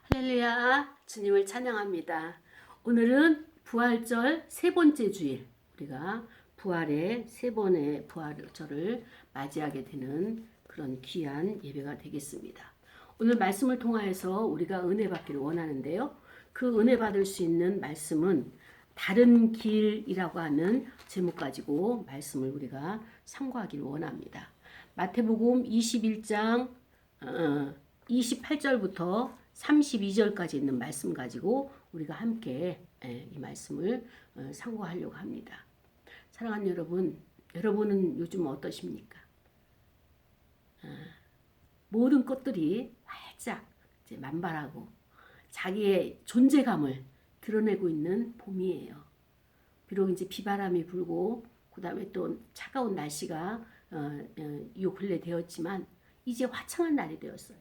할렐루야, 주님을 찬양합니다. 오늘은 부활절 세 번째 주일, 우리가 부활의 세 번의 부활절을 맞이하게 되는 그런 귀한 예배가 되겠습니다. 오늘 말씀을 통하여서 우리가 은혜 받기를 원하는데요. 그 은혜 받을 수 있는 말씀은 다른 길이라고 하는 제목 가지고 말씀을 우리가 상고하기를 원합니다. 마태복음 21장 28절부터 32절까지 있는 말씀 가지고 우리가 함께 이 말씀을 상고하려고 합니다. 사랑하는 여러분, 여러분은 요즘 어떠십니까? 모든 것들이 활짝 이제 만발하고 자기의 존재감을 드러내고 있는 봄이에요. 비록 이제 비바람이 불고 그다음에 또 차가운 날씨가 요 근래 되었지만 이제 화창한 날이 되었어요.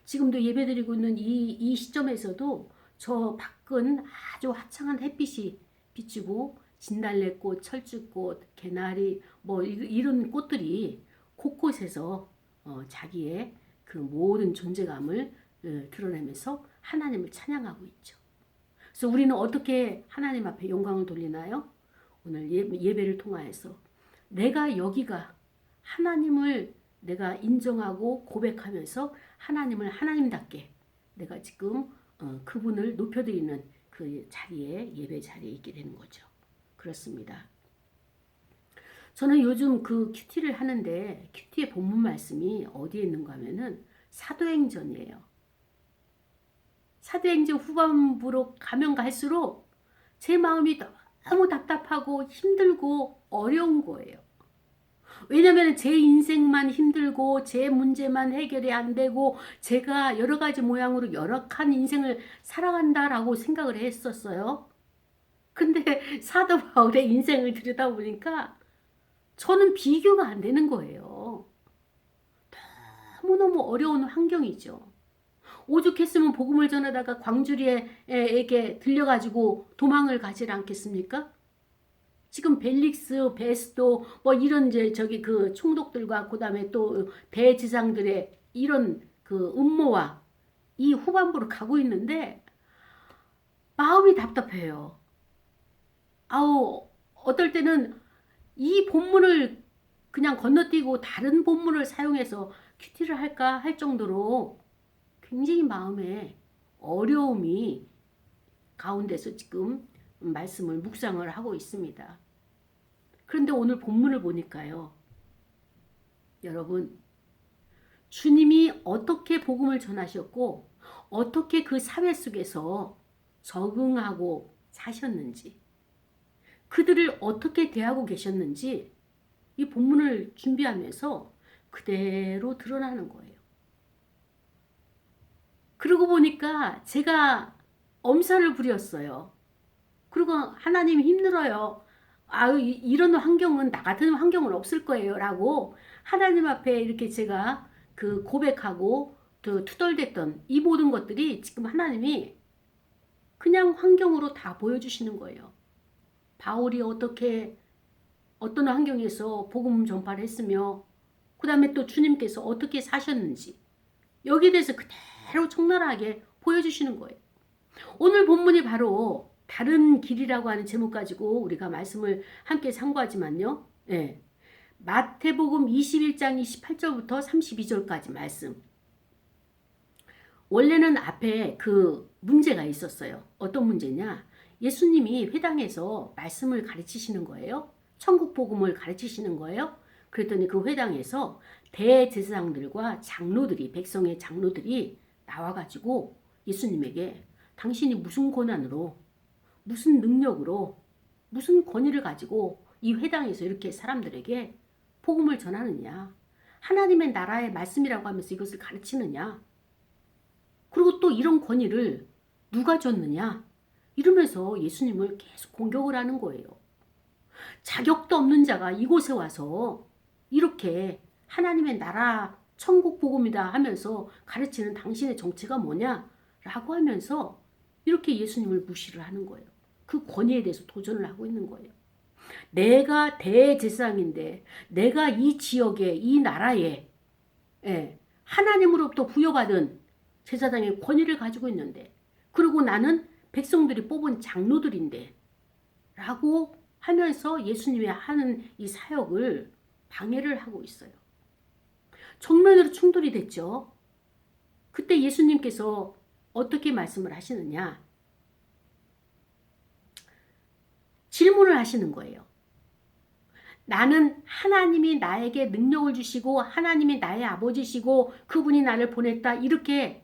지금도 예배드리고 있는 이 시점에서도 저 밖은 아주 화창한 햇빛이 비추고 진달래꽃, 철쭉꽃, 개나리 뭐 이런 꽃들이 곳곳에서 자기의 그 모든 존재감을 드러내면서 하나님을 찬양하고 있죠. 그래서 우리는 어떻게 하나님 앞에 영광을 돌리나요? 오늘 예배를 통하여서 내가 여기가 하나님을 내가 인정하고 고백하면서 하나님을 하나님답게 내가 지금 그분을 높여드리는 그 자리에 예배 자리에 있게 되는 거죠. 그렇습니다. 저는 요즘 그 큐티를 하는데 큐티의 본문 말씀이 어디에 있는가 하면은 사도행전이에요. 사도행전 후반부로 가면 갈수록 제 마음이 너무 답답하고 힘들고 어려운 거예요. 왜냐면 제 인생만 힘들고 제 문제만 해결이 안 되고 제가 여러 가지 모양으로 열악한 인생을 살아간다라고 생각을 했었어요. 근데 사도 바울의 인생을 들여다보니까 저는 비교가 안 되는 거예요. 너무너무 어려운 환경이죠. 오죽했으면 복음을 전하다가 광주리에게 들려가지고 도망을 가지 않겠습니까? 지금 벨릭스, 베스도 뭐 이런 저기 그 총독들과 그다음에 또 대지상들의 이런 그 음모와 이 후반부로 가고 있는데 마음이 답답해요. 아우 어떨 때는 이 본문을 그냥 건너뛰고 다른 본문을 사용해서 큐티를 할까 할 정도로 굉장히 마음에 어려움이 가운데서 지금 말씀을 묵상을 하고 있습니다. 그런데 오늘 본문을 보니까요. 여러분, 주님이 어떻게 복음을 전하셨고 어떻게 그 사회 속에서 적응하고 사셨는지 그들을 어떻게 대하고 계셨는지 이 본문을 준비하면서 그대로 드러나는 거예요. 그러고 보니까 제가 엄살을 부렸어요. 그리고 하나님 힘들어요. 이런 환경은 나 같은 환경은 없을 거예요. 라고 하나님 앞에 이렇게 제가 그 고백하고 투덜댔던 이 모든 것들이 지금 하나님이 그냥 환경으로 다 보여주시는 거예요. 바울이 어떻게 어떤 환경에서 복음 전파를 했으며 그 다음에 또 주님께서 어떻게 사셨는지 여기에 대해서 그대로 적나라하게 보여주시는 거예요. 오늘 본문이 바로 다른 길이라고 하는 제목 가지고 우리가 말씀을 함께 상고하지만요. 예. 마태복음 21장 28절부터 32절까지 말씀. 원래는 앞에 그 문제가 있었어요. 어떤 문제냐? 예수님이 회당에서 말씀을 가르치시는 거예요. 천국 복음을 가르치시는 거예요. 그랬더니 그 회당에서 대제사장들과 장로들이 백성의 장로들이 나와가지고 예수님에게 당신이 무슨 권한으로 무슨 능력으로 무슨 권위를 가지고 이 회당에서 이렇게 사람들에게 복음을 전하느냐. 하나님의 나라의 말씀이라고 하면서 이것을 가르치느냐. 그리고 또 이런 권위를 누가 줬느냐. 이러면서 예수님을 계속 공격을 하는 거예요. 자격도 없는 자가 이곳에 와서 이렇게 하나님의 나라 천국 복음이다 하면서 가르치는 당신의 정체가 뭐냐. 라고 하면서 이렇게 예수님을 무시를 하는 거예요. 그 권위에 대해서 도전을 하고 있는 거예요. 내가 대제사장인데 내가 이 지역에 이 나라에 하나님으로부터 부여받은 제사장의 권위를 가지고 있는데, 그리고 나는 백성들이 뽑은 장로들인데 라고 하면서 예수님이 하는 이 사역을 방해를 하고 있어요. 정면으로 충돌이 됐죠. 그때 예수님께서 어떻게 말씀을 하시느냐? 질문을 하시는 거예요. 나는 하나님이 나에게 능력을 주시고 하나님이 나의 아버지시고 그분이 나를 보냈다, 이렇게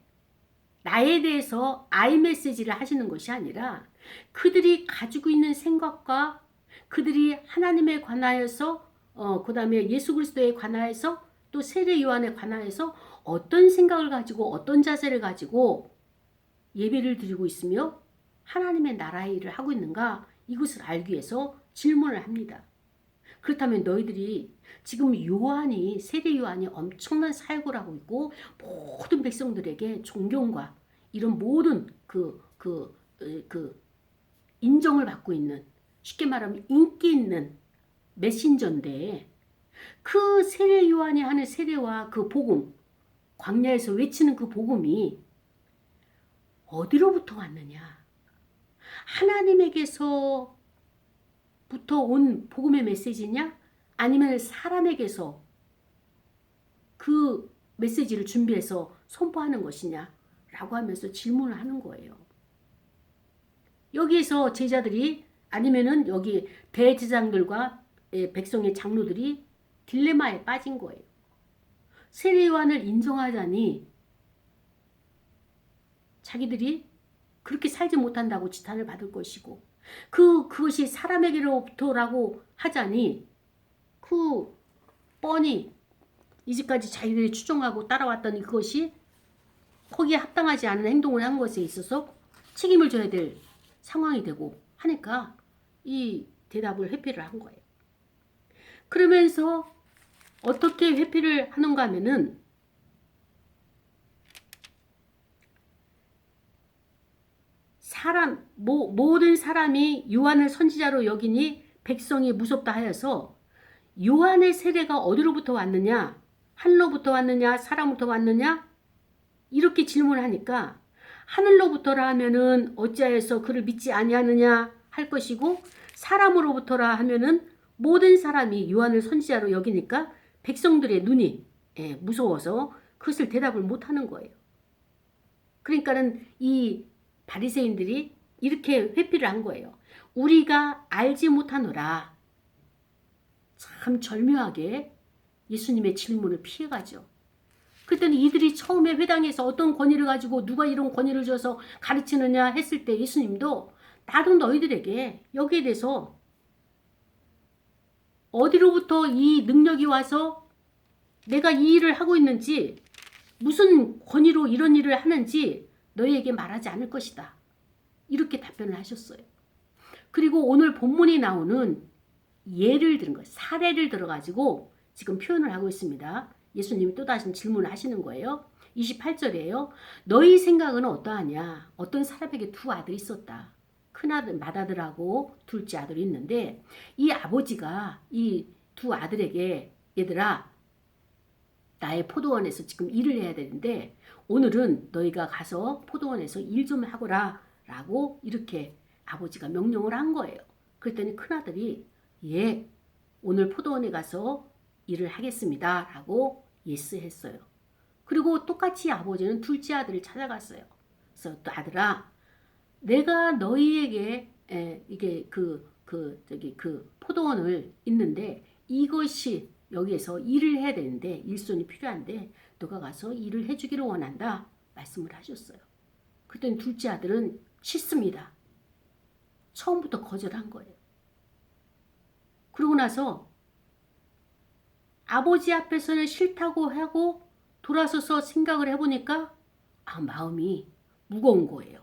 나에 대해서 아이 메시지를 하시는 것이 아니라 그들이 가지고 있는 생각과 그들이 하나님에 관하여서 그 다음에 예수 그리스도에 관하여서 또 세례 요한에 관하여서 어떤 생각을 가지고 어떤 자세를 가지고 예배를 드리고 있으며 하나님의 나라의 일을 하고 있는가, 이것을 알기 위해서 질문을 합니다. 그렇다면 너희들이 지금 요한이, 세례 요한이 엄청난 사역을 하고 있고 모든 백성들에게 존경과 이런 모든 인정을 받고 있는, 쉽게 말하면 인기 있는 메신저인데, 그 세례 요한이 하는 세례와 그 복음, 광야에서 외치는 그 복음이 어디로부터 왔느냐? 하나님에게서부터 온 복음의 메시지냐? 아니면 사람에게서 그 메시지를 준비해서 선포하는 것이냐? 라고 하면서 질문을 하는 거예요. 여기에서 제자들이, 아니면은 여기 대제사장들과 백성의 장로들이 딜레마에 빠진 거예요. 세례 요한을 인정하자니 자기들이 그렇게 살지 못한다고 지탄을 받을 것이고, 그것이 사람에게로부터라고 하자니 뻔히 이제까지 자기들이 추종하고 따라왔더니 그것이 거기에 합당하지 않은 행동을 한 것에 있어서 책임을 져야 될 상황이 되고 하니까 이 대답을 회피를 한 거예요. 그러면서 어떻게 회피를 하는가 하면은, 모든 사람이 요한을 선지자로 여기니 백성이 무섭다 하여서 요한의 세례가 어디로부터 왔느냐? 하늘로부터 왔느냐? 사람부터 왔느냐? 이렇게 질문을 하니까 하늘로부터라 하면은 어찌하여서 그를 믿지 아니하느냐 할 것이고, 사람으로부터라 하면은 모든 사람이 요한을 선지자로 여기니까 백성들의 눈이 무서워서 그것을 대답을 못하는 거예요. 그러니까는 이 바리새인들이 이렇게 회피를 한 거예요. 우리가 알지 못하노라. 참 절묘하게 예수님의 질문을 피해가죠. 그랬더니 이들이 처음에 회당에서 어떤 권위를 가지고 누가 이런 권위를 줘서 가르치느냐 했을 때 예수님도 나도 너희들에게 여기에 대해서 어디로부터 이 능력이 와서 내가 이 일을 하고 있는지, 무슨 권위로 이런 일을 하는지 너희에게 말하지 않을 것이다. 이렇게 답변을 하셨어요. 그리고 오늘 본문이 나오는 예를 들은 거예요. 사례를 들어가지고 지금 표현을 하고 있습니다. 예수님이 또다시 질문을 하시는 거예요. 28절이에요. 너희 생각은 어떠하냐? 어떤 사람에게 두 아들이 있었다. 큰아들, 맏아들하고 둘째 아들이 있는데, 이 아버지가 이 두 아들에게, 얘들아, 나의 포도원에서 지금 일을 해야 되는데 오늘은 너희가 가서 포도원에서 일 좀 하거라 라고 이렇게 아버지가 명령을 한 거예요. 그랬더니 큰아들이 예, 오늘 포도원에 가서 일을 하겠습니다 라고 예스 했어요. 그리고 똑같이 아버지는 둘째 아들을 찾아갔어요. 그래서 또 아들아, 내가 너희에게 이게 그 포도원을 있는데 이것이 여기에서 일을 해야 되는데 일손이 필요한데 너가 가서 일을 해주기를 원한다 말씀을 하셨어요. 그랬더니 둘째 아들은 싫습니다. 처음부터 거절한 거예요. 그러고 나서 아버지 앞에서는 싫다고 하고 돌아서서 생각을 해보니까 마음이 무거운 거예요.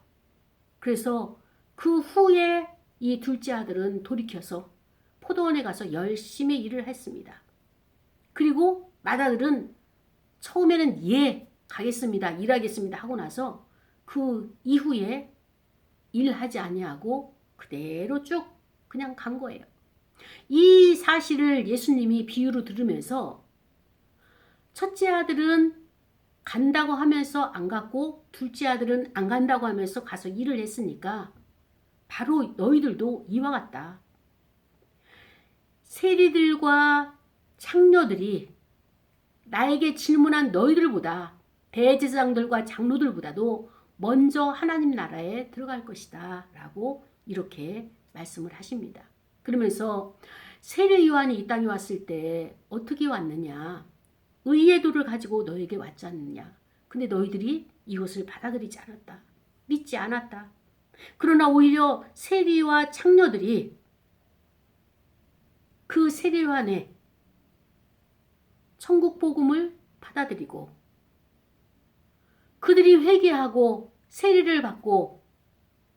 그래서 그 후에 이 둘째 아들은 돌이켜서 포도원에 가서 열심히 일을 했습니다. 그리고 맏아들은 처음에는 예, 가겠습니다, 일하겠습니다 하고 나서 그 이후에 일하지 아니하고 그대로 쭉 그냥 간 거예요. 이 사실을 예수님이 비유로 들으면서 첫째 아들은 간다고 하면서 안 갔고 둘째 아들은 안 간다고 하면서 가서 일을 했으니까 바로 너희들도 이와 같다. 세리들과 창녀들이 나에게 질문한 너희들보다 대제사장들과 장로들보다도 먼저 하나님 나라에 들어갈 것이다 라고 이렇게 말씀을 하십니다. 그러면서 세례 요한이 이 땅에 왔을 때 어떻게 왔느냐, 의의 도를 가지고 너에게 왔지 않느냐. 근데 너희들이 이것을 받아들이지 않았다, 믿지 않았다. 그러나 오히려 세리와 창녀들이 그 세례 요한의 천국 복음을 받아들이고 그들이 회개하고 세례를 받고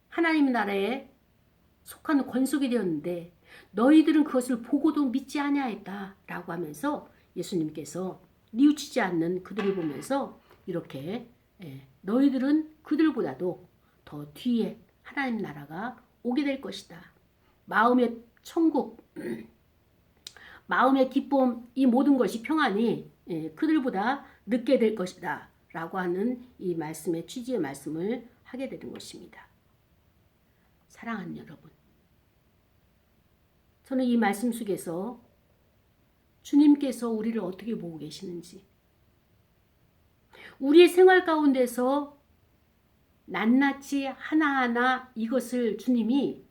하나님 나라에 속하는 권속이 되었는데 너희들은 그것을 보고도 믿지 아니하였다 라고 하면서 예수님께서 뉘우치지 않는 그들을 보면서 이렇게 너희들은 그들보다도 더 뒤에 하나님 나라가 오게 될 것이다. 마음의 천국, 마음의 기쁨, 이 모든 것이 평안이 그들보다 늦게 될 것이다 라고 하는 이 말씀의 취지의 말씀을 하게 되는 것입니다. 사랑하는 여러분, 저는 이 말씀 속에서 주님께서 우리를 어떻게 보고 계시는지, 우리의 생활 가운데서 낱낱이 하나하나 이것을 주님이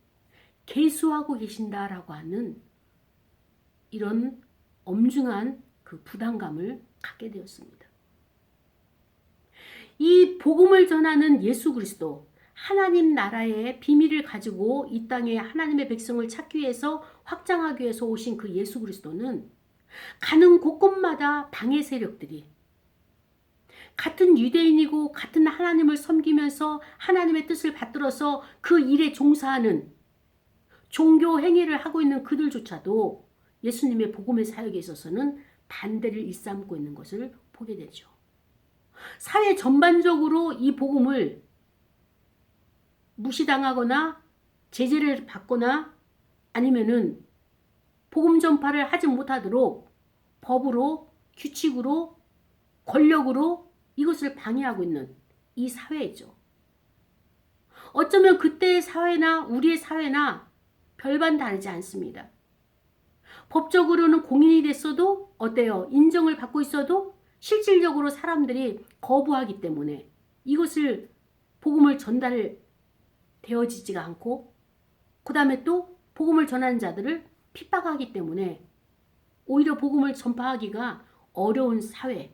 계수하고 계신다라고 하는 이런 엄중한 그 부담감을 갖게 되었습니다. 이 복음을 전하는 예수 그리스도, 하나님 나라의 비밀을 가지고 이 땅에 하나님의 백성을 찾기 위해서 확장하기 위해서 오신 그 예수 그리스도는 가는 곳곳마다 방해 세력들이 같은 유대인이고 같은 하나님을 섬기면서 하나님의 뜻을 받들어서 그 일에 종사하는 종교 행위를 하고 있는 그들조차도 예수님의 복음의 사역에 있어서는 반대를 일삼고 있는 것을 보게 되죠. 사회 전반적으로 이 복음을 무시당하거나 제재를 받거나 아니면은 복음 전파를 하지 못하도록 법으로, 규칙으로, 권력으로 이것을 방해하고 있는 이 사회죠. 어쩌면 그때의 사회나 우리의 사회나 별반 다르지 않습니다. 법적으로는 공인이 됐어도 어때요? 인정을 받고 있어도 실질적으로 사람들이 거부하기 때문에 이것을 복음을 전달되어지지가 않고 그 다음에 또 복음을 전하는 자들을 핍박하기 때문에 오히려 복음을 전파하기가 어려운 사회,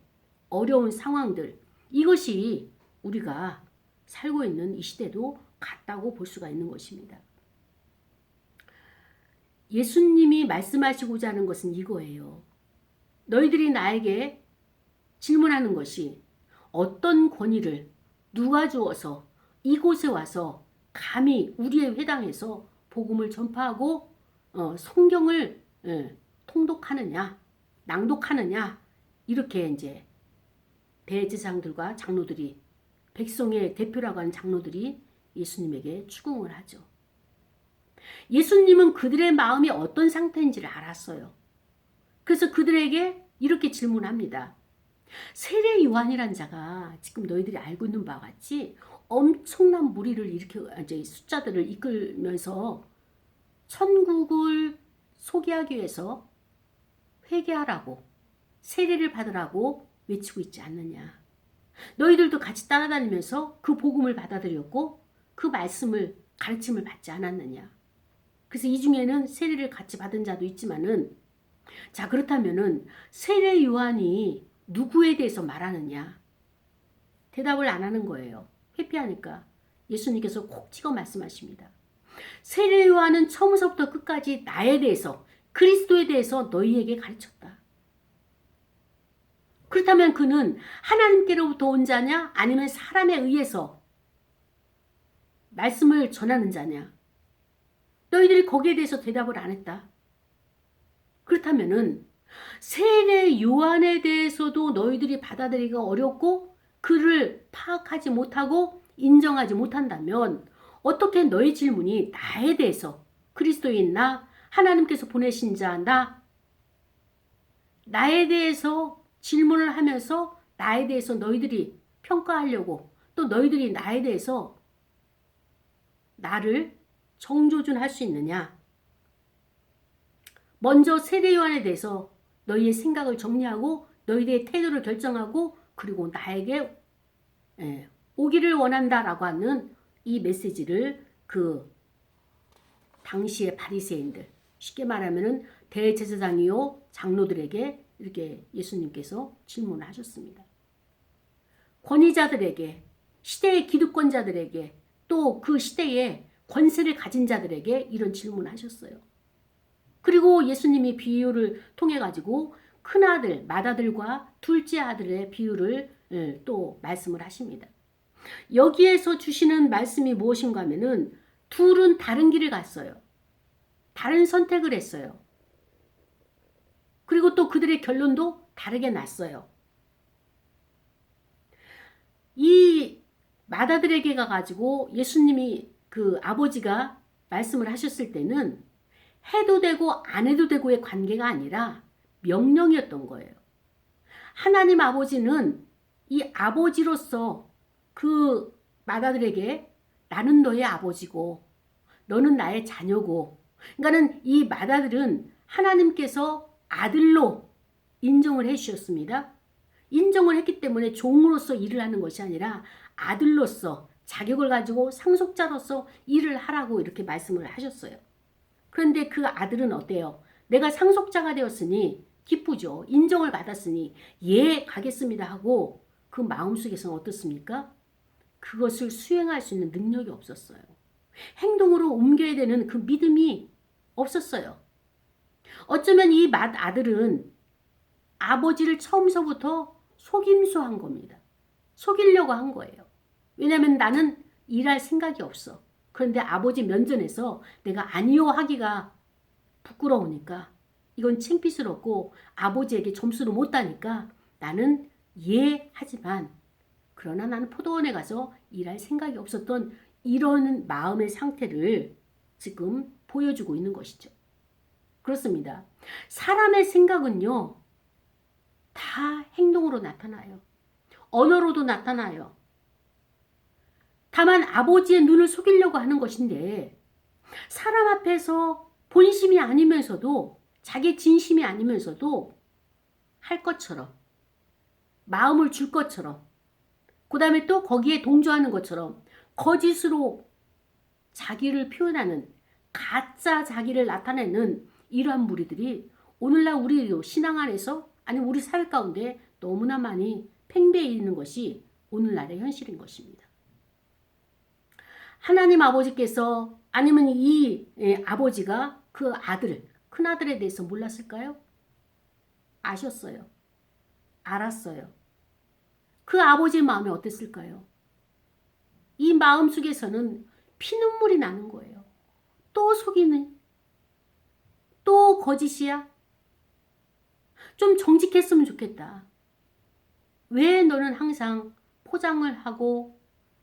어려운 상황들, 이것이 우리가 살고 있는 이 시대도 같다고 볼 수가 있는 것입니다. 예수님이 말씀하시고자 하는 것은 이거예요. 너희들이 나에게 질문하는 것이 어떤 권위를 누가 주어서 이곳에 와서 감히 우리의 회당에서 복음을 전파하고 성경을 통독하느냐, 낭독하느냐, 이렇게 이제 대제사장들과 장로들이, 백성의 대표라고 하는 장로들이 예수님에게 추궁을 하죠. 예수님은 그들의 마음이 어떤 상태인지를 알았어요. 그래서 그들에게 이렇게 질문합니다. 세례 요한이란 자가 지금 너희들이 알고 있는 바와 같이 엄청난 무리를 이렇게 이제 숫자들을 이끌면서 천국을 소개하기 위해서 회개하라고, 세례를 받으라고 외치고 있지 않느냐. 너희들도 같이 따라다니면서 그 복음을 받아들였고 그 말씀을, 가르침을 받지 않았느냐. 그래서 이 중에는 세례를 같이 받은 자도 있지만은, 자, 그렇다면은 세례 요한이 누구에 대해서 말하느냐? 대답을 안 하는 거예요. 회피하니까 예수님께서 콕 찍어 말씀하십니다. 세례 요한은 처음부터 끝까지 나에 대해서, 그리스도에 대해서 너희에게 가르쳤다. 그렇다면 그는 하나님께로부터 온 자냐, 아니면 사람에 의해서 말씀을 전하는 자냐? 너희들이 거기에 대해서 대답을 안 했다. 그렇다면은 세례 요한에 대해서도 너희들이 받아들이기가 어렵고 그를 파악하지 못하고 인정하지 못한다면 어떻게 너희 질문이 나에 대해서, 그리스도인 나, 하나님께서 보내신 자 나, 나에 대해서 질문을 하면서 나에 대해서 너희들이 평가하려고 또 너희들이 나에 대해서 나를 정조준할 수 있느냐? 먼저 세례 요한에 대해서 너희의 생각을 정리하고 너희들의 태도를 결정하고 그리고 나에게 오기를 원한다라고 하는 이 메시지를 그 당시의 바리새인들, 쉽게 말하면은 대제사장이요 장로들에게 이렇게 예수님께서 질문을 하셨습니다. 권위자들에게, 시대의 기득권자들에게, 또 그 시대에 권세를 가진 자들에게 이런 질문을 하셨어요. 그리고 예수님이 비유를 통해 가지고 큰아들, 맏아들과 둘째 아들의 비유를 또 말씀을 하십니다. 여기에서 주시는 말씀이 무엇인가 하면은 둘은 다른 길을 갔어요. 다른 선택을 했어요. 그리고 또 그들의 결론도 다르게 났어요. 이 맏아들에게 가가지고 예수님이 그 아버지가 말씀을 하셨을 때는 해도 되고 안 해도 되고의 관계가 아니라 명령이었던 거예요. 하나님 아버지는 이 아버지로서 그 맏아들에게 나는 너의 아버지고 너는 나의 자녀고, 그러니까는 이 맏아들은 하나님께서 아들로 인정을 해 주셨습니다. 인정을 했기 때문에 종으로서 일을 하는 것이 아니라 아들로서 자격을 가지고 상속자로서 일을 하라고 이렇게 말씀을 하셨어요. 그런데 그 아들은 어때요? 내가 상속자가 되었으니 기쁘죠. 인정을 받았으니 예 가겠습니다 하고 그 마음속에서는 어떻습니까? 그것을 수행할 수 있는 능력이 없었어요. 행동으로 옮겨야 되는 그 믿음이 없었어요. 어쩌면 이 맏아들은 아버지를 처음서부터 속임수한 겁니다. 속이려고 한 거예요. 왜냐하면 나는 일할 생각이 없어. 그런데 아버지 면전에서 내가 아니요 하기가 부끄러우니까 이건 창피스럽고 아버지에게 점수를 못 따니까 나는 예 하지만 그러나 나는 포도원에 가서 일할 생각이 없었던 이런 마음의 상태를 지금 보여주고 있는 것이죠. 그렇습니다. 사람의 생각은요, 다 행동으로 나타나요. 언어로도 나타나요. 다만 아버지의 눈을 속이려고 하는 것인데 사람 앞에서 본심이 아니면서도 자기 진심이 아니면서도 할 것처럼 마음을 줄 것처럼 그 다음에 또 거기에 동조하는 것처럼 거짓으로 자기를 표현하는 가짜 자기를 나타내는 이러한 무리들이 오늘날 우리 신앙 안에서 아니면 우리 사회 가운데 너무나 많이 팽배해 있는 것이 오늘날의 현실인 것입니다. 하나님 아버지께서 아니면 이 아버지가 그 아들, 큰아들에 대해서 몰랐을까요? 아셨어요. 알았어요. 그 아버지의 마음이 어땠을까요? 이 마음 속에서는 피눈물이 나는 거예요. 또 속이는, 또 거짓이야? 좀 정직했으면 좋겠다. 왜 너는 항상 포장을 하고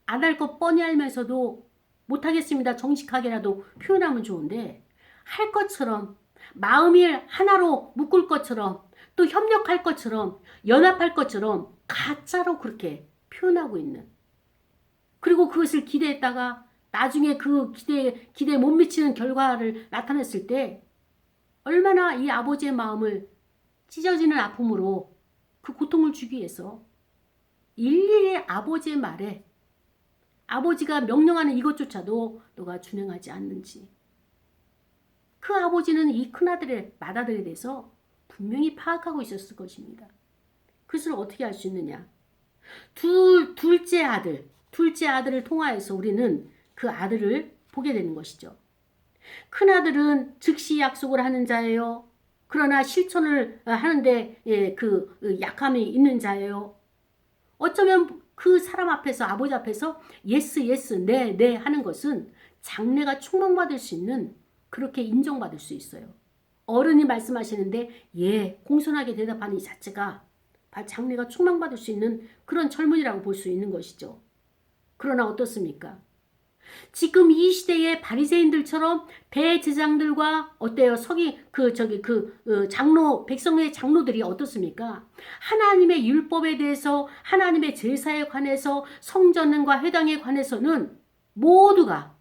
안 할 것 뻔히 알면서도 못하겠습니다. 정직하게라도 표현하면 좋은데 할 것처럼 마음이 하나로 묶을 것처럼 또 협력할 것처럼 연합할 것처럼 가짜로 그렇게 표현하고 있는, 그리고 그것을 기대했다가 나중에 그 기대에 못 미치는 결과를 나타냈을 때 얼마나 이 아버지의 마음을 찢어지는 아픔으로 그 고통을 주기 위해서 일일이 아버지의 말에 아버지가 명령하는 이것조차도 너가 준행하지 않는지, 그 아버지는 이 큰아들의 맏아들에 대해서 분명히 파악하고 있었을 것입니다. 그것을 어떻게 할 수 있느냐? 둘째 아들을 통하여서 우리는 그 아들을 보게 되는 것이죠. 큰아들은 즉시 약속을 하는 자예요. 그러나 실천을 하는데 그 약함이 있는 자예요. 어쩌면 그 사람 앞에서, 아버지 앞에서 예스 네 하는 것은 장래가 충망받을 수 있는, 그렇게 인정받을 수 있어요. 어른이 말씀하시는데 예 공손하게 대답하는 이 자체가 장래가 충망받을 수 있는 그런 젊은이라고 볼 수 있는 것이죠. 그러나 어떻습니까? 지금 이 시대의 바리새인들처럼 대제사장들과 어때요? 장로 백성의 장로들이 어떻습니까? 하나님의 율법에 대해서 하나님의 제사에 관해서 성전과 회당에 관해서는 모두가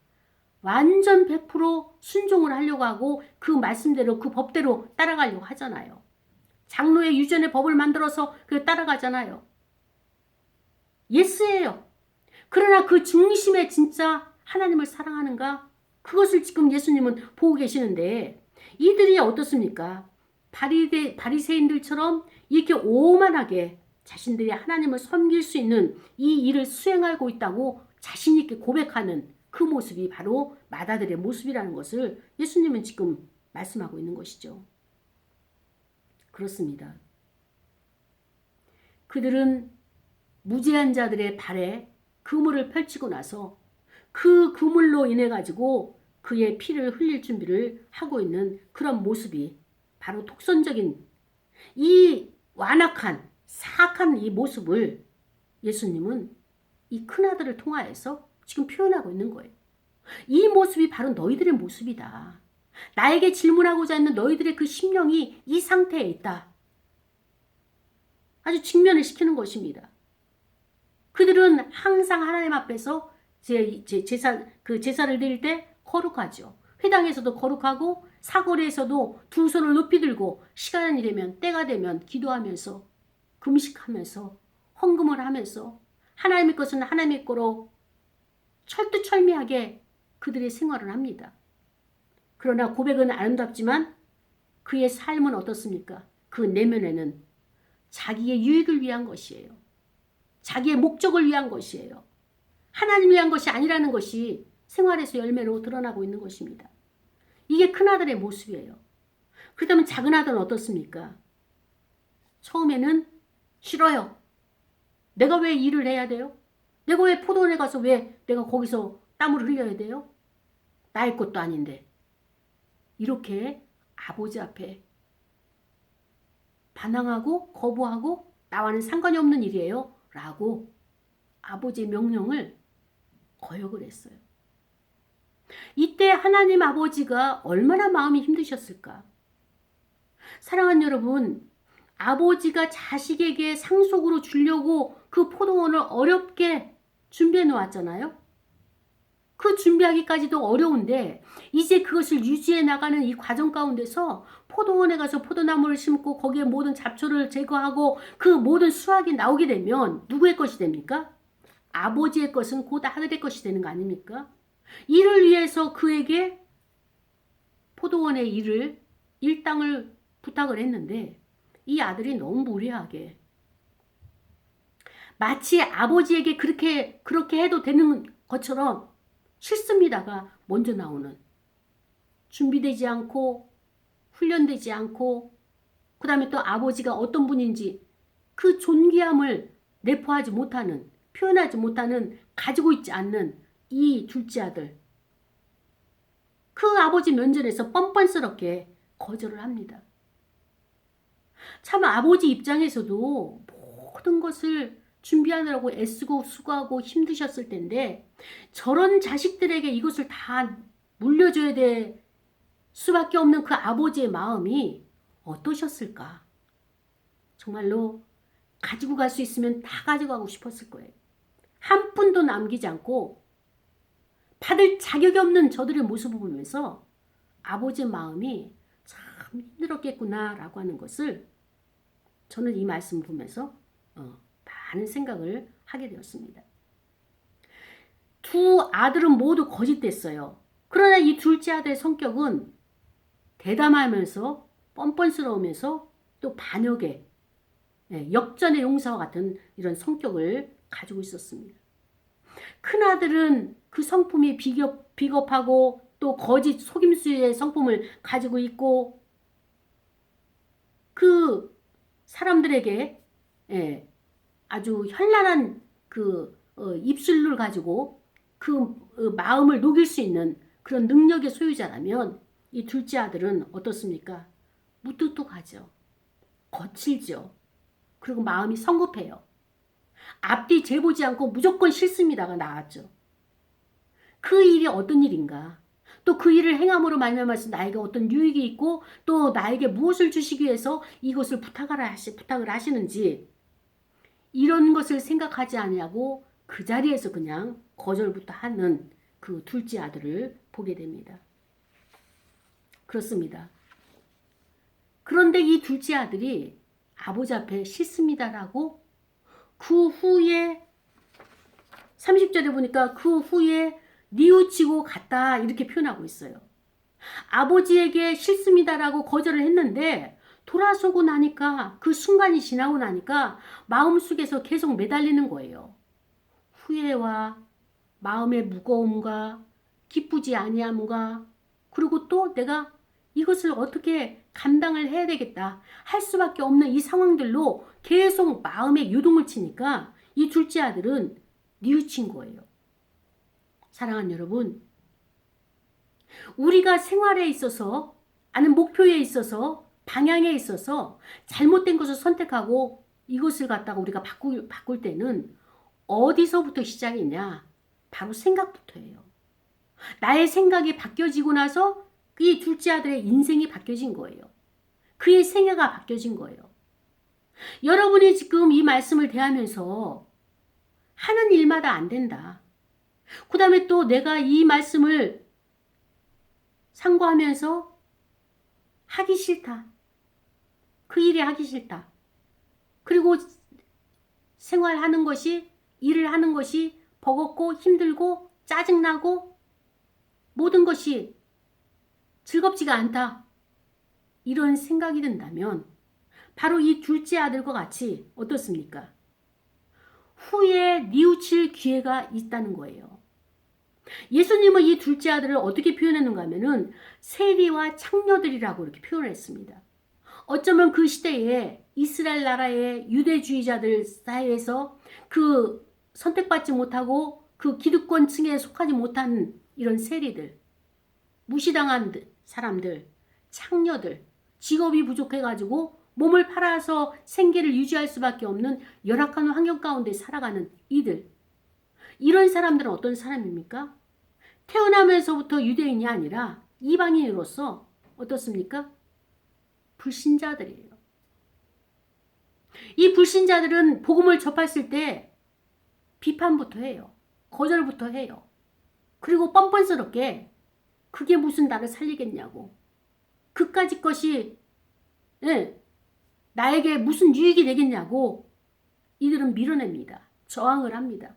완전 100% 순종을 하려고 하고 그 말씀대로 그 법대로 따라가려고 하잖아요. 장로의 유전의 법을 만들어서 그 따라가잖아요. 예스예요. 그러나 그 중심에 진짜 하나님을 사랑하는가? 그것을 지금 예수님은 보고 계시는데 이들이 어떻습니까? 바리새인들처럼 이렇게 오만하게 자신들이 하나님을 섬길 수 있는 이 일을 수행하고 있다고 자신 있게 고백하는 그 모습이 바로 마다들의 모습이라는 것을 예수님은 지금 말씀하고 있는 것이죠. 그렇습니다. 그들은 무죄한 자들의 발에 그물을 펼치고 나서 그 그물로 인해 가지고 그의 피를 흘릴 준비를 하고 있는 그런 모습이 바로 독선적인 이 완악한 사악한 이 모습을 예수님은 이 큰아들을 통하여서 지금 표현하고 있는 거예요. 이 모습이 바로 너희들의 모습이다. 나에게 질문하고자 하는 너희들의 그 심령이 이 상태에 있다. 아주 직면을 시키는 것입니다. 그들은 항상 하나님 앞에서 제사를 드릴 때 거룩하죠. 회당에서도 거룩하고 사거리에서도 두 손을 높이 들고 시간이 되면 때가 되면 기도하면서 금식하면서 헌금을 하면서 하나님의 것은 하나님의 거로 철두철미하게 그들의 생활을 합니다. 그러나 고백은 아름답지만 그의 삶은 어떻습니까? 그 내면에는 자기의 유익을 위한 것이에요. 자기의 목적을 위한 것이에요. 하나님을 위한 것이 아니라는 것이 생활에서 열매로 드러나고 있는 것입니다. 이게 큰아들의 모습이에요. 그렇다면 작은아들은 어떻습니까? 처음에는 싫어요. 내가 왜 일을 해야 돼요? 내가 왜 포도원에 가서 왜 내가 거기서 땀을 흘려야 돼요? 나의 것도 아닌데. 이렇게 아버지 앞에 반항하고 거부하고 나와는 상관이 없는 일이에요. 라고 아버지의 명령을 거역을 했어요. 이때 하나님 아버지가 얼마나 마음이 힘드셨을까? 사랑하는 여러분, 아버지가 자식에게 상속으로 주려고 그 포도원을 어렵게 준비해 놓았잖아요. 그 준비하기까지도 어려운데 이제 그것을 유지해 나가는 이 과정 가운데서 포도원에 가서 포도나무를 심고 거기에 모든 잡초를 제거하고 그 모든 수확이 나오게 되면 누구의 것이 됩니까? 아버지의 것은 곧 아들의 것이 되는 거 아닙니까? 이를 위해서 그에게 포도원의 일당을 부탁을 했는데 이 아들이 너무 무례하게 마치 아버지에게 그렇게 해도 되는 것처럼 싫습니다가 먼저 나오는, 준비되지 않고 훈련되지 않고 그 다음에 또 아버지가 어떤 분인지 그 존귀함을 내포하지 못하는, 표현하지 못하는, 가지고 있지 않는 이 둘째 아들, 그 아버지 면전에서 뻔뻔스럽게 거절을 합니다. 참 아버지 입장에서도 모든 것을 준비하느라고 애쓰고 수고하고 힘드셨을 텐데 저런 자식들에게 이것을 다 물려줘야 될 수밖에 없는 그 아버지의 마음이 어떠셨을까? 정말로 가지고 갈 수 있으면 다 가져가고 싶었을 거예요. 한 푼도 남기지 않고 받을 자격이 없는 저들의 모습을 보면서 아버지의 마음이 참 힘들었겠구나라고 하는 것을 저는 이 말씀을 보면서 많은 생각을 하게 되었습니다. 두 아들은 모두 거짓됐어요. 그러나 이 둘째 아들의 성격은 대담하면서 뻔뻔스러우면서 또 반역의 역전의 용사와 같은 이런 성격을 가지고 있었습니다. 큰아들은 그 성품이 비겁하고 또 거짓 속임수의 성품을 가지고 있고 그 사람들에게 아주 현란한 그 입술을 가지고 그 마음을 녹일 수 있는 그런 능력의 소유자라면 이 둘째 아들은 어떻습니까? 무뚝뚝하죠. 거칠죠. 그리고 마음이 성급해요. 앞뒤 재보지 않고 무조건 싫습니다가 나왔죠. 그 일이 어떤 일인가? 또 그 일을 행함으로 말미암아서 나에게 어떤 유익이 있고 또 나에게 무엇을 주시기 위해서 이것을 부탁을 하시는지 이런 것을 생각하지 않냐고 그 자리에서 그냥 거절부터 하는 그 둘째 아들을 보게 됩니다. 그렇습니다. 그런데 이 둘째 아들이 아버지 앞에 싫습니다라고 그 후에 30절에 보니까 그 후에 뉘우치고 갔다 이렇게 표현하고 있어요. 아버지에게 싫습니다라고 거절을 했는데 돌아서고 나니까 그 순간이 지나고 나니까 마음속에서 계속 매달리는 거예요. 후회와 마음의 무거움과 기쁘지 아니함과 그리고 또 내가 이것을 어떻게 감당을 해야 되겠다 할 수밖에 없는 이 상황들로 계속 마음에 유동을 치니까 이 둘째 아들은 뉘우친 거예요. 사랑하는 여러분, 우리가 생활에 있어서 아는 목표에 있어서 방향에 있어서 잘못된 것을 선택하고 이것을 갖다가 우리가 바꿀 때는 어디서부터 시작이냐? 바로 생각부터예요. 나의 생각이 바뀌어지고 나서 이 둘째 아들의 인생이 바뀌어진 거예요. 그의 생애가 바뀌어진 거예요. 여러분이 지금 이 말씀을 대하면서 하는 일마다 안 된다. 그 다음에 또 내가 이 말씀을 상고하면서 하기 싫다. 그 일이 하기 싫다. 그리고 생활하는 것이, 일을 하는 것이 버겁고 힘들고 짜증나고 모든 것이 즐겁지가 않다. 이런 생각이 든다면 바로 이 둘째 아들과 같이 어떻습니까? 후에 뉘우칠 기회가 있다는 거예요. 예수님은 이 둘째 아들을 어떻게 표현했는가 하면은 세리와 창녀들이라고 이렇게 표현했습니다. 어쩌면 그 시대에 이스라엘 나라의 유대주의자들 사이에서 그 선택받지 못하고 그 기득권층에 속하지 못한 이런 세리들, 무시당한 사람들, 창녀들, 직업이 부족해가지고 몸을 팔아서 생계를 유지할 수밖에 없는 열악한 환경 가운데 살아가는 이들. 이런 사람들은 어떤 사람입니까? 태어나면서부터 유대인이 아니라 이방인으로서 어떻습니까? 불신자들이에요. 이 불신자들은 복음을 접했을 때 비판부터 해요. 거절부터 해요. 그리고 뻔뻔스럽게 그게 무슨 나를 살리겠냐고. 그까짓 것이 나에게 무슨 유익이 되겠냐고 이들은 밀어냅니다. 저항을 합니다.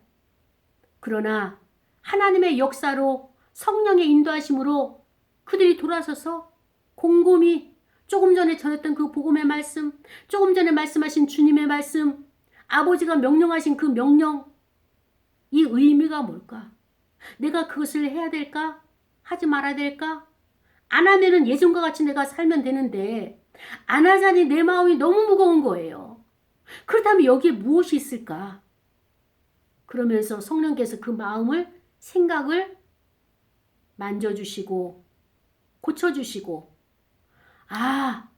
그러나 하나님의 역사로 성령의 인도하심으로 그들이 돌아서서 곰곰이 조금 전에 전했던 그 복음의 말씀, 조금 전에 말씀하신 주님의 말씀, 아버지가 명령하신 그 명령, 이 의미가 뭘까? 내가 그것을 해야 될까? 하지 말아야 될까? 안 하면은 예전과 같이 내가 살면 되는데 안 하자니 내 마음이 너무 무거운 거예요. 그렇다면 여기에 무엇이 있을까? 그러면서 성령께서 그 마음을, 생각을 만져주시고 고쳐주시고 아,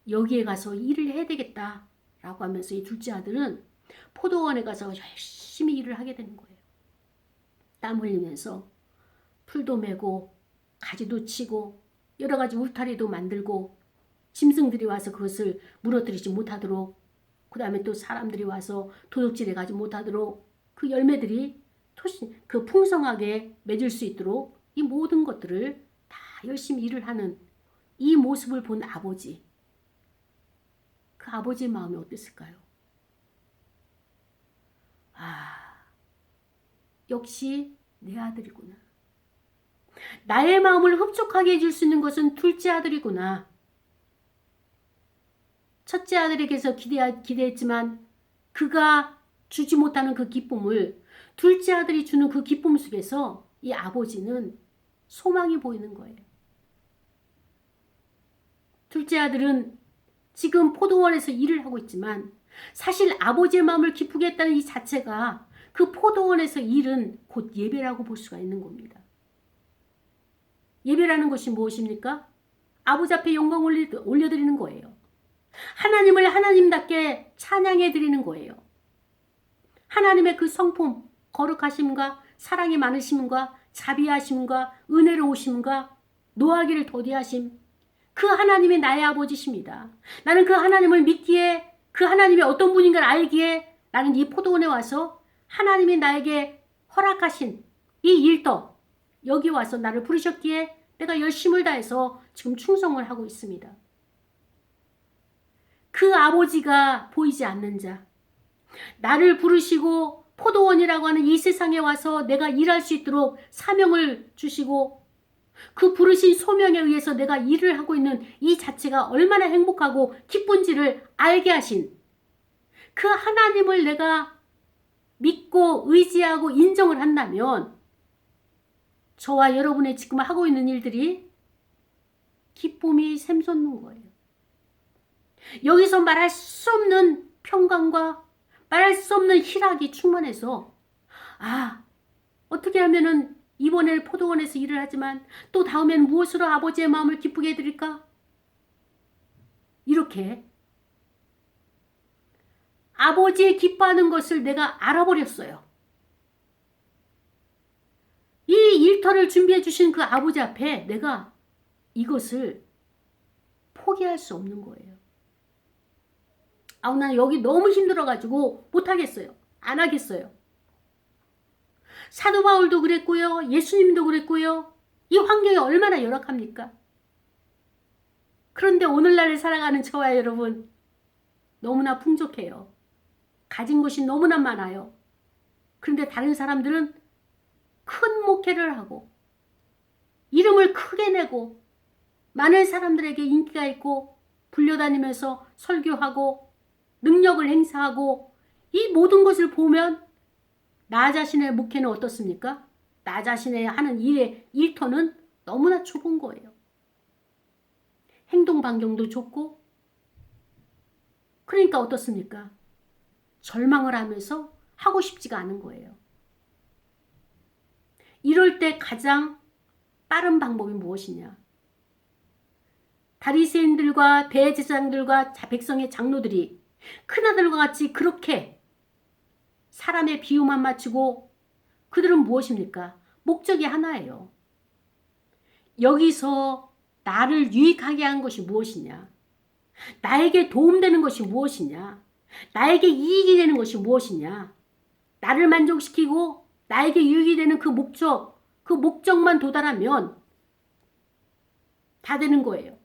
여기에 가서 일을 해야 되겠다 라고 하면서 이 둘째 아들은 포도원에 가서 열심히 일을 하게 되는 거예요. 땀 흘리면서 풀도 메고 가지도 치고 여러 가지 울타리도 만들고 짐승들이 와서 그것을 무너뜨리지 못하도록 그 다음에 또 사람들이 와서 도둑질해 가지 못하도록 그 열매들이 그 풍성하게 맺을 수 있도록 이 모든 것들을 다 열심히 일을 하는 이 모습을 본 아버지, 그 아버지의 마음이 어땠을까요? 아, 역시 내 아들이구나. 나의 마음을 흡족하게 해줄 수 있는 것은 둘째 아들이구나. 첫째 아들에게서 기대했지만 그가 주지 못하는 그 기쁨을 둘째 아들이 주는 그 기쁨 속에서 이 아버지는 소망이 보이는 거예요. 둘째 아들은 지금 포도원에서 일을 하고 있지만 사실 아버지의 마음을 기쁘게 했다는 이 자체가 그 포도원에서 일은 곧 예배라고 볼 수가 있는 겁니다. 예배라는 것이 무엇입니까? 아버지 앞에 영광 올려드리는 거예요. 하나님을 하나님답게 찬양해 드리는 거예요. 하나님의 그 성품, 거룩하심과 사랑이 많으심과 자비하심과 은혜로우심과 노하기를 더디하심, 그 하나님이 나의 아버지십니다. 나는 그 하나님을 믿기에, 그 하나님이 어떤 분인가를 알기에 나는 이 포도원에 와서 하나님이 나에게 허락하신 이 일터, 여기 와서 나를 부르셨기에 내가 열심을 다해서 지금 충성을 하고 있습니다. 그 아버지가 보이지 않는 자, 나를 부르시고 포도원이라고 하는 이 세상에 와서 내가 일할 수 있도록 사명을 주시고 그 부르신 소명에 의해서 내가 일을 하고 있는 이 자체가 얼마나 행복하고 기쁜지를 알게 하신 그 하나님을 내가 믿고 의지하고 인정을 한다면 저와 여러분의 지금 하고 있는 일들이 기쁨이 샘솟는 거예요. 여기서 말할 수 없는 평강과 말할 수 없는 희락이 충만해서 어떻게 하면은 이번에 포도원에서 일을 하지만 또 다음엔 무엇으로 아버지의 마음을 기쁘게 해드릴까? 이렇게 아버지의 기뻐하는 것을 내가 알아버렸어요. 이 일터를 준비해 주신 그 아버지 앞에 내가 이것을 포기할 수 없는 거예요. 나 여기 너무 힘들어가지고 못하겠어요. 안 하겠어요. 사도 바울도 그랬고요. 예수님도 그랬고요. 이 환경이 얼마나 열악합니까? 그런데 오늘날을 살아가는 저와 여러분 너무나 풍족해요. 가진 것이 너무나 많아요. 그런데 다른 사람들은 큰 목회를 하고 이름을 크게 내고 많은 사람들에게 인기가 있고 불려다니면서 설교하고 능력을 행사하고 이 모든 것을 보면 나 자신의 목회는 어떻습니까? 나 자신의 하는 일의 일터는 너무나 좁은 거예요. 행동 반경도 좁고 그러니까 어떻습니까? 절망을 하면서 하고 싶지가 않은 거예요. 이럴 때 가장 빠른 방법이 무엇이냐? 바리새인들과 대제사장들과 백성의 장로들이 큰아들과 같이 그렇게 사람의 비유만 맞추고 그들은 무엇입니까? 목적이 하나예요. 여기서 나를 유익하게 한 것이 무엇이냐? 나에게 도움되는 것이 무엇이냐? 나에게 이익이 되는 것이 무엇이냐? 나를 만족시키고 나에게 유익이 되는 그 목적만 도달하면 다 되는 거예요.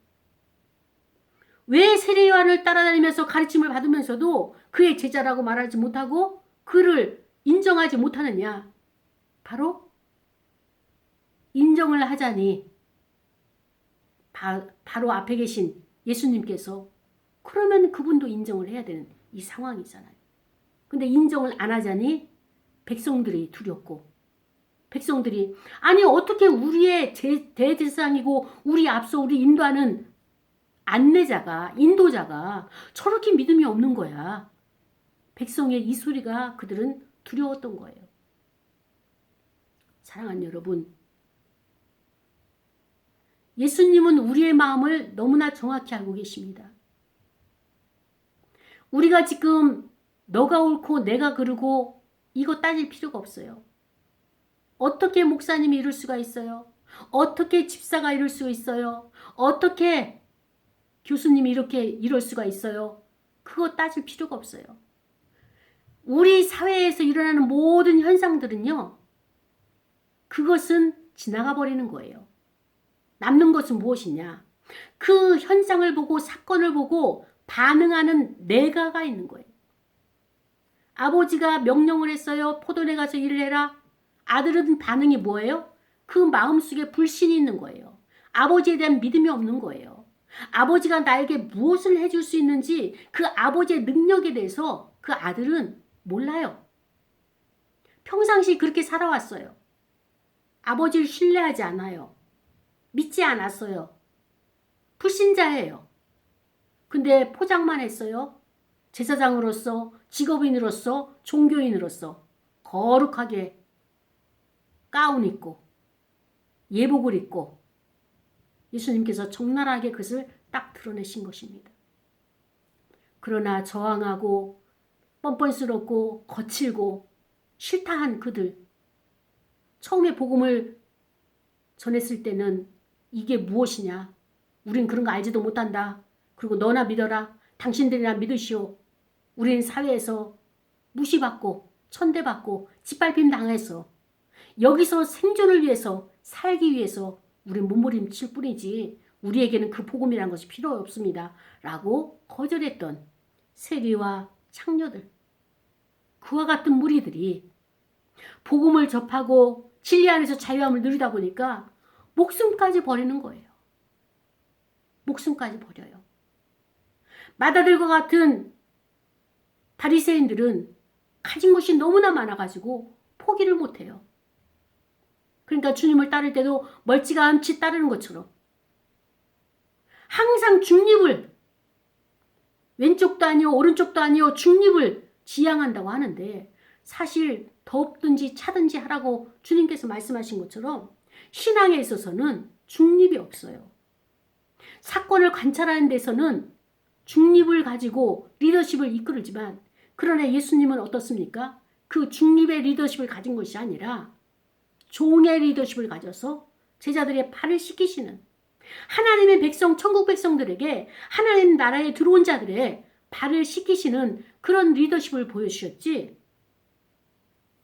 왜 세례 요한을 따라다니면서 가르침을 받으면서도 그의 제자라고 말하지 못하고 그를 인정하지 못하느냐? 바로 인정을 하자니 바로 앞에 계신 예수님께서 그러면 그분도 인정을 해야 되는 이 상황이잖아요. 근데 인정을 안 하자니 백성들이 두렵고 백성들이 아니 어떻게 우리의 대제사장이고 우리 앞서 우리 인도하는 안내자가 인도자가 저렇게 믿음이 없는 거야. 백성의 이 소리가 그들은 두려웠던 거예요. 사랑하는 여러분, 예수님은 우리의 마음을 너무나 정확히 알고 계십니다. 우리가 지금 너가 옳고 내가 그르고 이거 따질 필요가 없어요. 어떻게 목사님이 이럴 수가 있어요? 어떻게 집사가 이럴 수가 있어요? 어떻게 교수님이 이럴 수가 있어요? 그거 따질 필요가 없어요. 우리 사회에서 일어나는 모든 현상들은요. 그것은 지나가 버리는 거예요. 남는 것은 무엇이냐? 그 현상을 보고 사건을 보고 반응하는 내가가 있는 거예요. 아버지가 명령을 했어요. 포도원에 가서 일을 해라. 아들은 반응이 뭐예요? 그 마음속에 불신이 있는 거예요. 아버지에 대한 믿음이 없는 거예요. 아버지가 나에게 무엇을 해줄 수 있는지 그 아버지의 능력에 대해서 그 아들은 몰라요. 평상시 그렇게 살아왔어요. 아버지를 신뢰하지 않아요. 믿지 않았어요. 불신자예요. 근데 포장만 했어요. 제사장으로서, 직업인으로서, 종교인으로서 거룩하게 가운 입고 예복을 입고 예수님께서 적나라하게 그것을 딱 드러내신 것입니다. 그러나 저항하고 뻔뻔스럽고 거칠고 싫다한 그들, 처음에 복음을 전했을 때는 이게 무엇이냐? 우린 그런 거 알지도 못한다. 그리고 너나 믿어라. 당신들이나 믿으시오. 우린 사회에서 무시받고 천대받고 짓밟힘 당해서 여기서 생존을 위해서 살기 위해서 우린 몸부림칠 뿐이지 우리에게는 그 복음이라는 것이 필요 없습니다. 라고 거절했던 세리와 창녀들, 그와 같은 무리들이 복음을 접하고 진리 안에서 자유함을 누리다 보니까 목숨까지 버리는 거예요. 목숨까지 버려요. 마다들과 같은 바리새인들은 가진 것이 너무나 많아가지고 포기를 못해요. 그러니까 주님을 따를 때도 멀찌가 않지 따르는 것처럼 항상 중립을, 왼쪽도 아니요 오른쪽도 아니요 중립을 지향한다고 하는데 사실 덥든지 차든지 하라고 주님께서 말씀하신 것처럼 신앙에 있어서는 중립이 없어요. 사건을 관찰하는 데서는 중립을 가지고 리더십을 이끌지만 그러나 예수님은 어떻습니까? 그 중립의 리더십을 가진 것이 아니라 종의 리더십을 가져서 제자들의 발을 씻기시는, 하나님의 백성, 천국 백성들에게 하나님 나라에 들어온 자들의 발을 씻기시는 그런 리더십을 보여주셨지,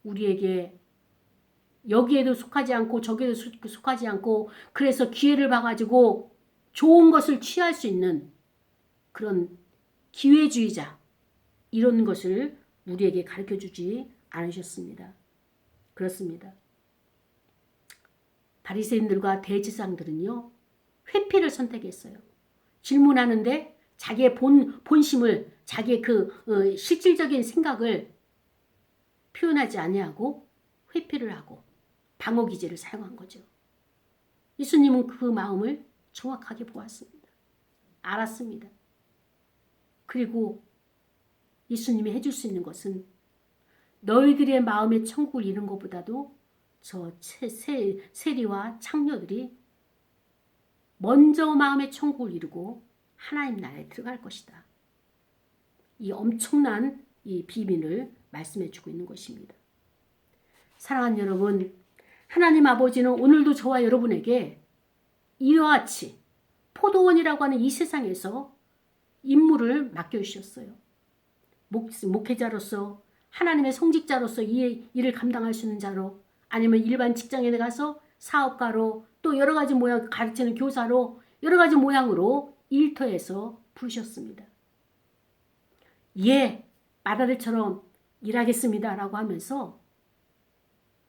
우리에게 여기에도 속하지 않고 저기에도 속하지 않고 그래서 기회를 봐가지고 좋은 것을 취할 수 있는 그런 기회주의자, 이런 것을 우리에게 가르쳐주지 않으셨습니다. 그렇습니다. 바리새인들과 대제사장들은요, 회피를 선택했어요. 질문하는데 자기의 본심을, 자기의 실질적인 생각을 표현하지 아니하고 회피를 하고 방어기제를 사용한 거죠. 예수님은 그 마음을 정확하게 보았습니다. 알았습니다. 그리고 예수님이 해줄 수 있는 것은 너희들의 마음의 천국을 이룬 것보다도 저 세리와 창녀들이 먼저 마음의 천국을 이루고 하나님 나라에 들어갈 것이다. 이 엄청난 이 비밀을 말씀해 주고 있는 것입니다. 사랑하는 여러분, 하나님 아버지는 오늘도 저와 여러분에게 이와 같이 포도원이라고 하는 이 세상에서 임무를 맡겨주셨어요. 목회자로서, 하나님의 성직자로서 이 일을 감당할 수 있는 자로, 아니면 일반 직장에 가서 사업가로, 또 여러 가지 모양 가르치는 교사로, 여러 가지 모양으로 일터에서 부르셨습니다. 예, 마다들처럼 일하겠습니다 라고 하면서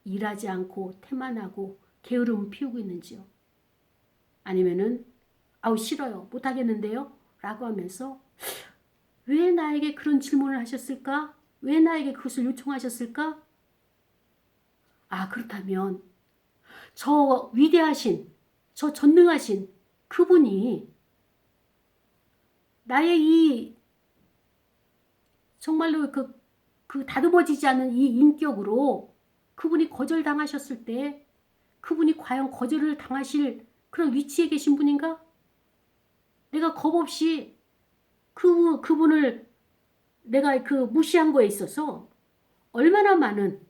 일하지 않고 태만하고 게으름 피우고 있는지요? 아니면은 아우 싫어요, 못하겠는데요 라고 하면서 왜 나에게 그런 질문을 하셨을까? 왜 나에게 그것을 요청하셨을까? 아, 그렇다면 저 위대하신, 저 전능하신 그분이 나의 이 정말로 그 다듬어지지 않은 이 인격으로 그분이 거절당하셨을 때 그분이 과연 거절을 당하실 그런 위치에 계신 분인가? 내가 겁없이 그분을 내가 무시한 거에 있어서 얼마나 많은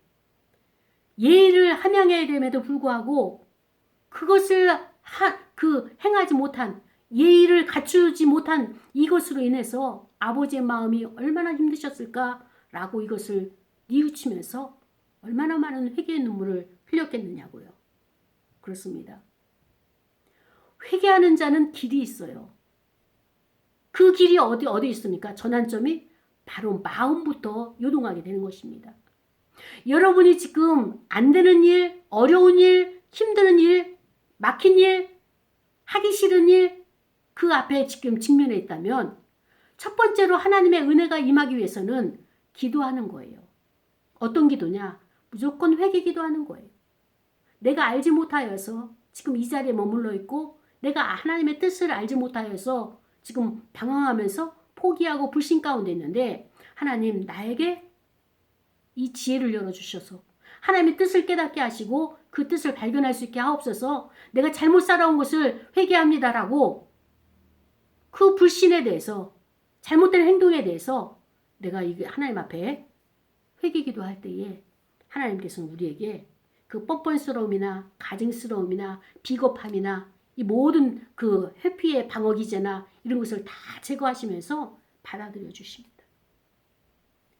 예의를 함양해야 됨에도 불구하고 그것을 행하지 못한, 예의를 갖추지 못한 이것으로 인해서 아버지의 마음이 얼마나 힘드셨을까라고 이것을 뉘우치면서 얼마나 많은 회개의 눈물을 흘렸겠느냐고요. 그렇습니다. 회개하는 자는 길이 있어요. 그 길이 어디 있습니까? 전환점이 바로 마음부터 요동하게 되는 것입니다. 여러분이 지금 안 되는 일, 어려운 일, 힘드는 일, 막힌 일, 하기 싫은 일, 그 앞에 지금 직면해 있다면 첫 번째로 하나님의 은혜가 임하기 위해서는 기도하는 거예요. 어떤 기도냐? 무조건 회개 기도하는 거예요. 내가 알지 못하여서 지금 이 자리에 머물러 있고 내가 하나님의 뜻을 알지 못하여서 지금 방황하면서 포기하고 불신 가운데 있는데 하나님 나에게 이 지혜를 열어주셔서 하나님의 뜻을 깨닫게 하시고 그 뜻을 발견할 수 있게 하옵소서. 내가 잘못 살아온 것을 회개합니다라고 그 불신에 대해서 잘못된 행동에 대해서 내가 하나님 앞에 회개 기도할 때에 하나님께서는 우리에게 그 뻔뻔스러움이나 가증스러움이나 비겁함이나 이 모든 그 회피의 방어 기제나 이런 것을 다 제거하시면서 받아들여 주십니다.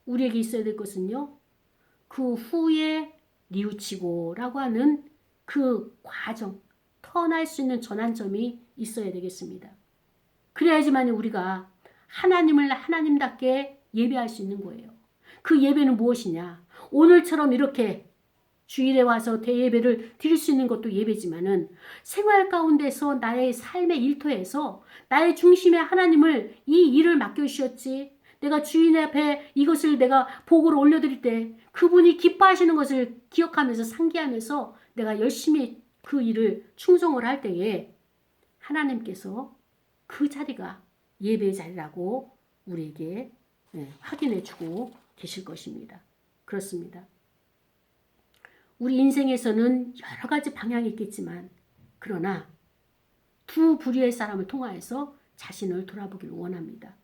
우리에게 있어야 될 것은요. 그 후에 뉘우치고라고 하는 그 과정, 턴할 수 있는 전환점이 있어야 되겠습니다. 그래야지만 우리가 하나님을 하나님답게 예배할 수 있는 거예요. 그 예배는 무엇이냐? 오늘처럼 이렇게 주일에 와서 대예배를 드릴 수 있는 것도 예배지만은 생활 가운데서 나의 삶의 일터에서 나의 중심에 하나님을 이 일을 맡겨주셨지. 내가 주인 앞에 이것을 내가 보고를 올려드릴 때 그분이 기뻐하시는 것을 기억하면서 상기하면서 내가 열심히 그 일을 충성을 할 때에 하나님께서 그 자리가 예배의 자리라고 우리에게 확인해 주고 계실 것입니다. 그렇습니다. 우리 인생에서는 여러 가지 방향이 있겠지만 그러나 두 부류의 사람을 통하여서 자신을 돌아보기를 원합니다.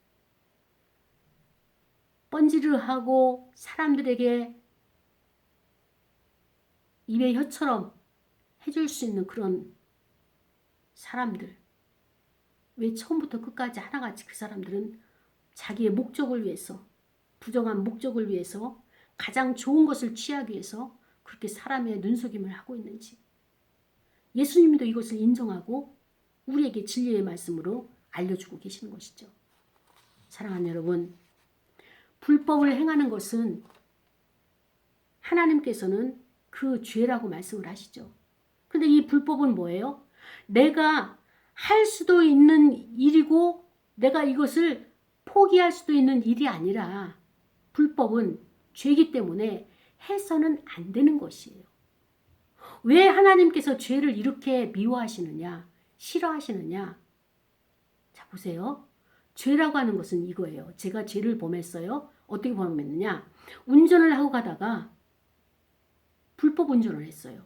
번지르하고 사람들에게 입의 혀처럼 해줄 수 있는 그런 사람들. 왜 처음부터 끝까지 하나같이 그 사람들은 자기의 목적을 위해서, 부정한 목적을 위해서, 가장 좋은 것을 취하기 위해서 그렇게 사람의 눈속임을 하고 있는지. 예수님도 이것을 인정하고 우리에게 진리의 말씀으로 알려주고 계시는 것이죠. 사랑하는 여러분, 불법을 행하는 것은 하나님께서는 그 죄라고 말씀을 하시죠. 근데 이 불법은 뭐예요? 내가 할 수도 있는 일이고 내가 이것을 포기할 수도 있는 일이 아니라 불법은 죄이기 때문에 해서는 안 되는 것이에요. 왜 하나님께서 죄를 이렇게 미워하시느냐, 싫어하시느냐? 자, 보세요. 죄라고 하는 것은 이거예요. 제가 죄를 범했어요. 어떻게 범했느냐? 운전을 하고 가다가 불법 운전을 했어요.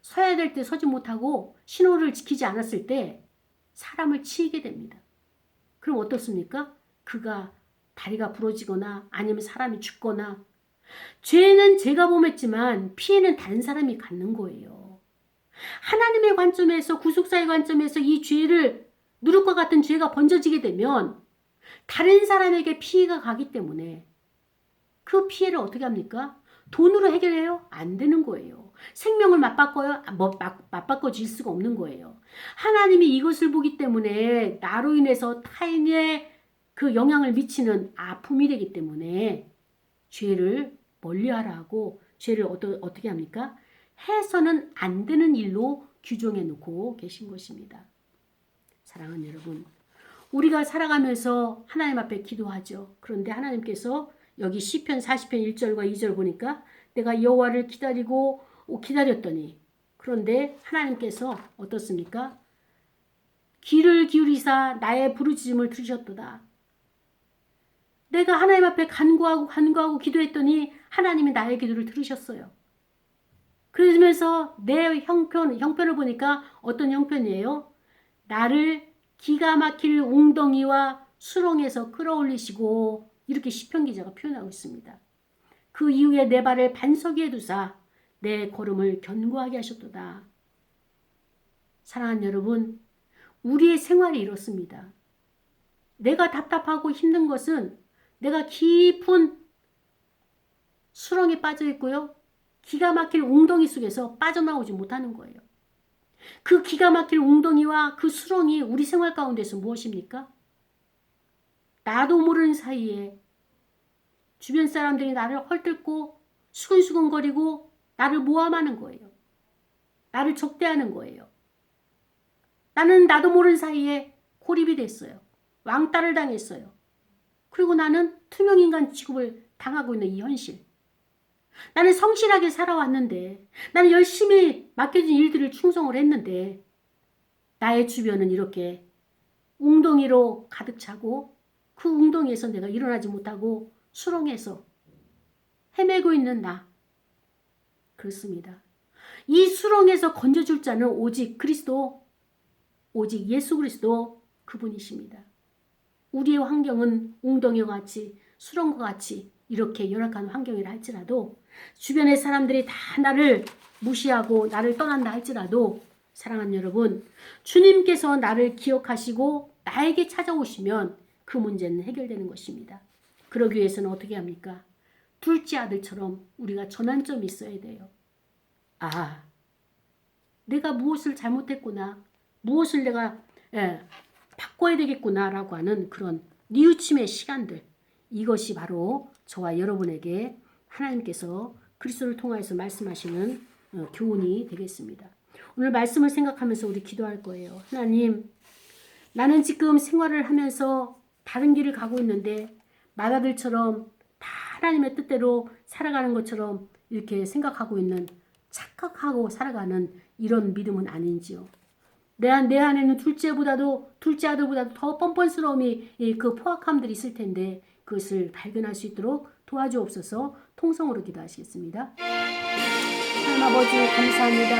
서야 될 때 서지 못하고 신호를 지키지 않았을 때 사람을 치이게 됩니다. 그럼 어떻습니까? 그가 다리가 부러지거나 아니면 사람이 죽거나 죄는 제가 범했지만 피해는 다른 사람이 갖는 거예요. 하나님의 관점에서 구속사의 관점에서 이 죄를 누룩과 같은 죄가 번져지게 되면 다른 사람에게 피해가 가기 때문에 그 피해를 어떻게 합니까? 돈으로 해결해요? 안 되는 거예요. 생명을 맞바꿔요? 맞바꿔 줄 수가 없는 거예요. 하나님이 이것을 보기 때문에 나로 인해서 타인의 그 영향을 미치는 아픔이 되기 때문에 죄를 멀리하라고 죄를 어떻게 합니까? 해서는 안 되는 일로 규정해 놓고 계신 것입니다. 사랑하는 여러분, 우리가 살아가면서 하나님 앞에 기도하죠. 그런데 하나님께서 여기 시편 40편 1절과 2절 보니까 내가 여호와를 기다렸더니 그런데 하나님께서 어떻습니까? 귀를 기울이사 나의 부르짖음을 들으셨도다. 내가 하나님 앞에 간구하고 기도했더니 하나님이 나의 기도를 들으셨어요. 그러면서 내 형편을 보니까 어떤 형편이에요? 나를 기가 막힐 웅덩이와 수렁에서 끌어올리시고 이렇게 시편 기자가 표현하고 있습니다. 그 이후에 내 발을 반석 위에 두사 내 걸음을 견고하게 하셨도다. 사랑하는 여러분, 우리의 생활이 이렇습니다. 내가 답답하고 힘든 것은 내가 깊은 수렁에 빠져 있고요. 기가 막힐 웅덩이 속에서 빠져나오지 못하는 거예요. 그 기가 막힐 웅덩이와 그 수렁이 우리 생활 가운데서 무엇입니까? 나도 모르는 사이에 주변 사람들이 나를 헐뜯고 수근수근거리고 나를 모함하는 거예요. 나를 적대하는 거예요. 나는 나도 모르는 사이에 고립이 됐어요. 왕따를 당했어요. 그리고 나는 투명인간 취급을 당하고 있는 이 현실. 나는 성실하게 살아왔는데, 나는 열심히 맡겨진 일들을 충성을 했는데 나의 주변은 이렇게 웅덩이로 가득 차고 그 웅덩이에서 내가 일어나지 못하고 수렁에서 헤매고 있는 나. 그렇습니다. 이 수렁에서 건져줄 자는 오직 그리스도, 오직 예수 그리스도 그분이십니다. 우리의 환경은 웅덩이와 같이 수렁과 같이 이렇게 열악한 환경이라 할지라도 주변의 사람들이 다 나를 무시하고 나를 떠난다 할지라도 사랑하는 여러분, 주님께서 나를 기억하시고 나에게 찾아오시면 그 문제는 해결되는 것입니다. 그러기 위해서는 어떻게 합니까? 둘째 아들처럼 우리가 전환점이 있어야 돼요. 아, 내가 무엇을 잘못했구나. 무엇을 내가 바꿔야 되겠구나라고 하는 그런 뉘우침의 시간들. 이것이 바로 저와 여러분에게 하나님께서 그리스도를 통하여서 말씀하시는 교훈이 되겠습니다. 오늘 말씀을 생각하면서 우리 기도할 거예요. 하나님, 나는 지금 생활을 하면서 다른 길을 가고 있는데 마다들처럼 다 하나님의 뜻대로 살아가는 것처럼 이렇게 생각하고 있는, 착각하고 살아가는 이런 믿음은 아닌지요. 내 안에는 둘째 아들보다도 더 뻔뻔스러움이 그 포악함들이 있을 텐데 그것을 발견할 수 있도록 도와주옵소서. 통성으로 기도하시겠습니다. 하나님 아버지 감사합니다.